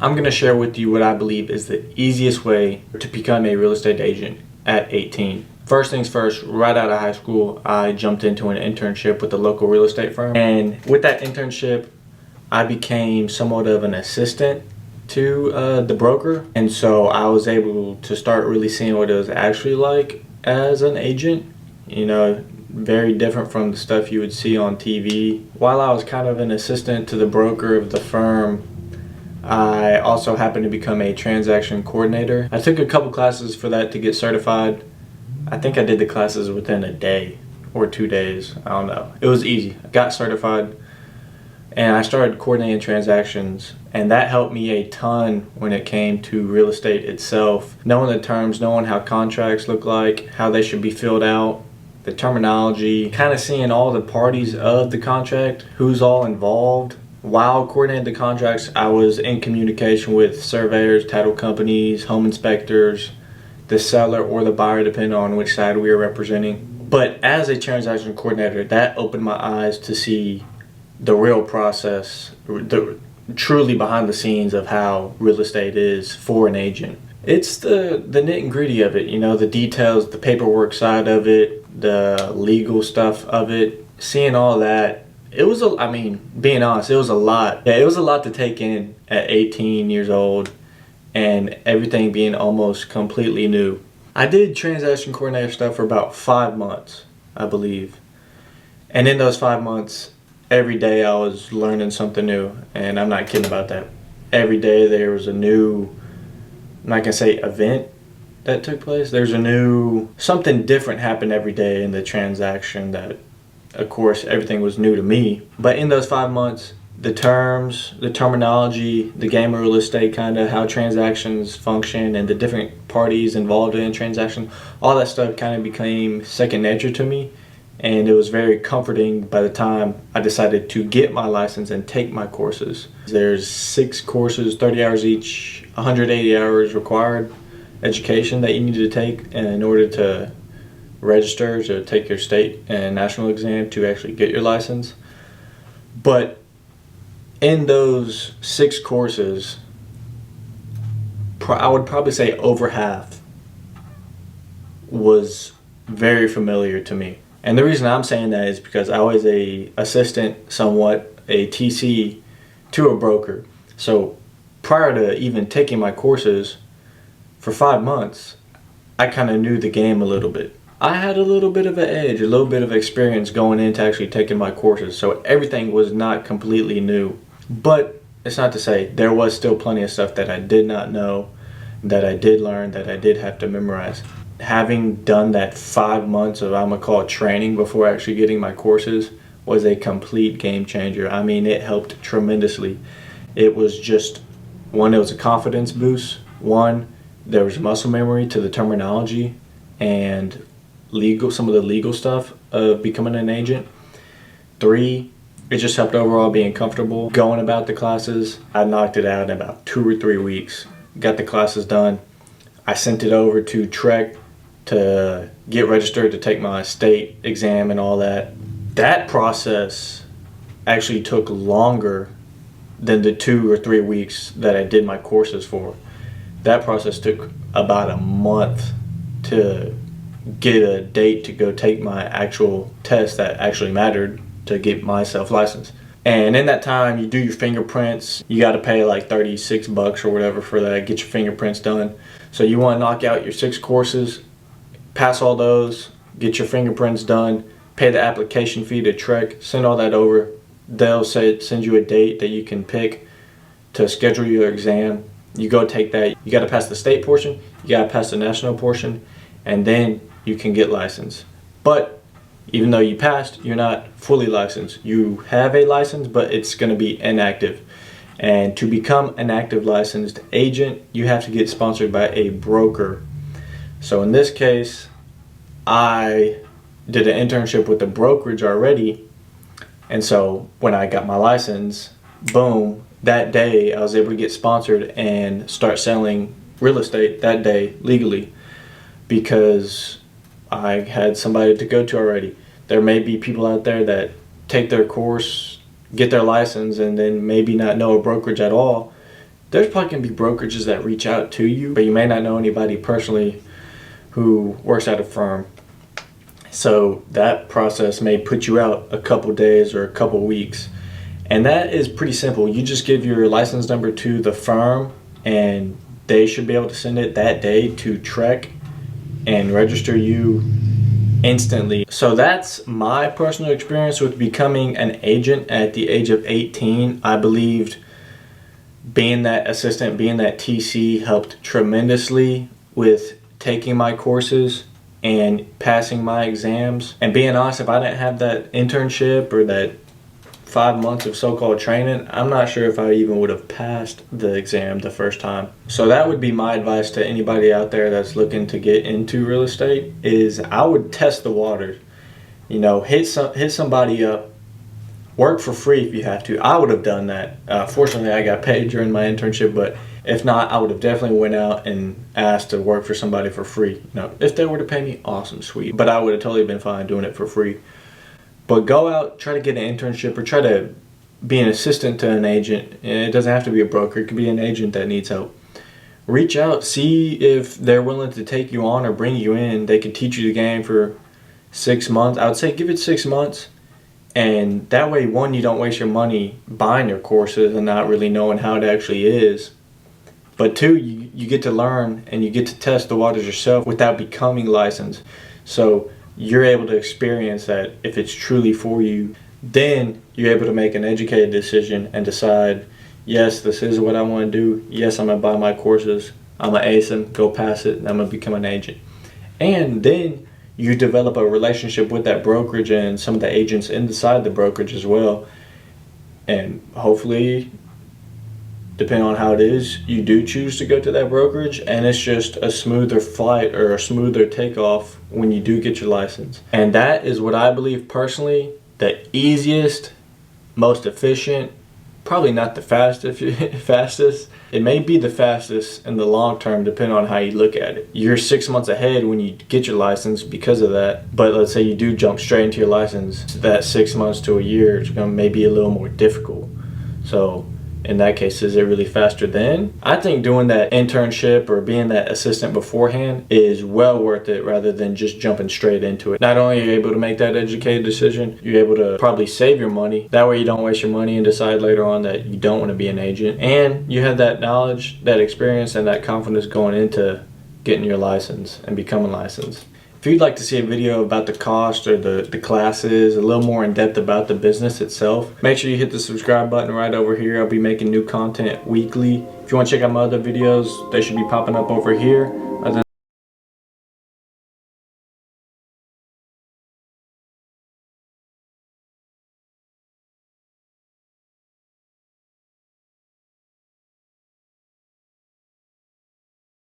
I'm going to share with you what I believe is the easiest way to become a real estate agent at 18. First things first, right out of high school, I jumped into an internship with a local real estate firm. And with that internship, I became somewhat of an assistant to the broker. And so I was able to start really seeing what it was actually like as an agent. You know, very different from the stuff you would see on TV. While I was kind of an assistant to the broker of the firm, I also happened to become a transaction coordinator. I took a couple classes for that to get certified. I think I did the classes within a day or 2 days. I don't know. It was easy. I got certified and I started coordinating transactions, and that helped me a ton when it came to real estate itself. Knowing the terms, knowing how contracts look like, how they should be filled out, the terminology, kind of seeing all the parties of the contract, who's all involved. While coordinating the contracts, I was in communication with surveyors, title companies, home inspectors, the seller or the buyer, depending on which side we were representing. But as a transaction coordinator, that opened my eyes to see the real process, the truly behind the scenes of how real estate is for an agent. It's the nit and gritty of it, you know, the details, the paperwork side of it, the legal stuff of it, seeing all that. It was being honest, it was a lot. Yeah, it was a lot to take in at 18 years old and everything being almost completely new. I did transaction coordinator stuff for about 5 months, I believe. And in those 5 months, every day I was learning something new, and I'm not kidding about that. Every day there was a new, I'm not gonna say event that took place. There's something different happened every day in the transaction that, of course, everything was new to me. But in those 5 months, the terms, the terminology, the game of real estate, kind of how transactions function and the different parties involved in a transaction, all that stuff kind of became second nature to me. And it was very comforting by the time I decided to get my license and take my courses. There's 6 courses, 30 hours each, 180 hours required education that you need to take in order to register to take your state and national exam to actually get your license. But in those 6 courses, I would probably say over half was very familiar to me. And the reason I'm saying that is because I was a assistant, somewhat a TC to a broker. So prior to even taking my courses for 5 months, I kind of knew the game a little bit. I had a little bit of an edge, a little bit of experience going into actually taking my courses. So everything was not completely new. But it's not to say there was still plenty of stuff that I did not know, that I did learn, that I did have to memorize. Having done that 5 months of, I'm gonna call it training before actually getting my courses, was a complete game changer. I mean, it helped tremendously. It was just, one, it was a confidence boost. One, there was muscle memory to the terminology and some of the legal stuff of becoming an agent. 3, it just helped overall being comfortable going about the classes. I knocked it out in about 2 or 3 weeks. Got the classes done. I sent it over to Trek to get registered to take my state exam and all that. That process actually took longer than the 2 or 3 weeks that I did my courses for. That process took about a month to get a date to go take my actual test that actually mattered to get myself licensed. And in that time, you do your fingerprints. You got to pay like $36 or whatever for that, get your fingerprints done. So you want to knock out your 6 courses, pass all those, get your fingerprints done, pay the application fee to Trek, send all that over. They'll send you a date that you can pick to schedule your exam. You go take that. You got to pass the state portion, you got to pass the national portion, and then you can get licensed. But even though you passed, you're not fully licensed. You have a license, but it's going to be inactive. And to become an active licensed agent, you have to get sponsored by a broker. So in this case, I did an internship with the brokerage already. And so when I got my license, boom, that day I was able to get sponsored and start selling real estate that day legally, because I had somebody to go to already. There may be people out there that take their course, get their license, and then maybe not know a brokerage at all, there's probably going to be brokerages that reach out to you, but you may not know anybody personally who works at a firm. So that process may put you out a couple days or a couple weeks. And that is pretty simple. You just give your license number to the firm, and they should be able to send it that day to Trek and register you instantly. So that's my personal experience with becoming an agent at the age of 18. I believed being that assistant, being that TC helped tremendously with taking my courses and passing my exams. And being honest, if I didn't have that internship or that 5 months of so-called training, I'm not sure if I even would have passed the exam the first time. So that would be my advice to anybody out there that's looking to get into real estate, is I would test the waters. You know, hit somebody up, work for free if you have to. I would have done that. Fortunately, I got paid during my internship, but if not, I would have definitely went out and asked to work for somebody for free. You know, if they were to pay me, awesome, sweet. But I would have totally been fine doing it for free. But go out, try to get an internship, or try to be an assistant to an agent. It doesn't have to be a broker. It could be an agent that needs help. Reach out, see if they're willing to take you on or bring you in. They could teach you the game for 6 months. I would say give it 6 months. And that way, one, you don't waste your money buying your courses and not really knowing how it actually is. But two, you get to learn and you get to test the waters yourself without becoming licensed. So you're able to experience that if it's truly for you. Then you're able to make an educated decision and decide, yes, this is what I want to do. Yes, I'm going to buy my courses. I'm going to ace them, go pass it, and I'm going to become an agent. And then you develop a relationship with that brokerage and some of the agents inside the brokerage as well. And hopefully, depending on how it is, you do choose to go to that brokerage, and it's just a smoother flight or a smoother takeoff when you do get your license. And that is what I believe personally, the easiest, most efficient, probably not the fastest. It may be the fastest in the long term, depending on how you look at it. You're 6 months ahead when you get your license because of that. But let's say you do jump straight into your license, that 6 months to a year is going to maybe be a little more difficult. So in that case, is it really faster then? I think doing that internship or being that assistant beforehand is well worth it rather than just jumping straight into it. Not only are you able to make that educated decision, you're able to probably save your money. That way you don't waste your money and decide later on that you don't want to be an agent. And you have that knowledge, that experience, and that confidence going into getting your license and becoming licensed. If you'd like to see a video about the cost or the classes, a little more in depth about the business itself, make sure you hit the subscribe button right over here. I'll be making new content weekly. If you want to check out my other videos, they should be popping up over here.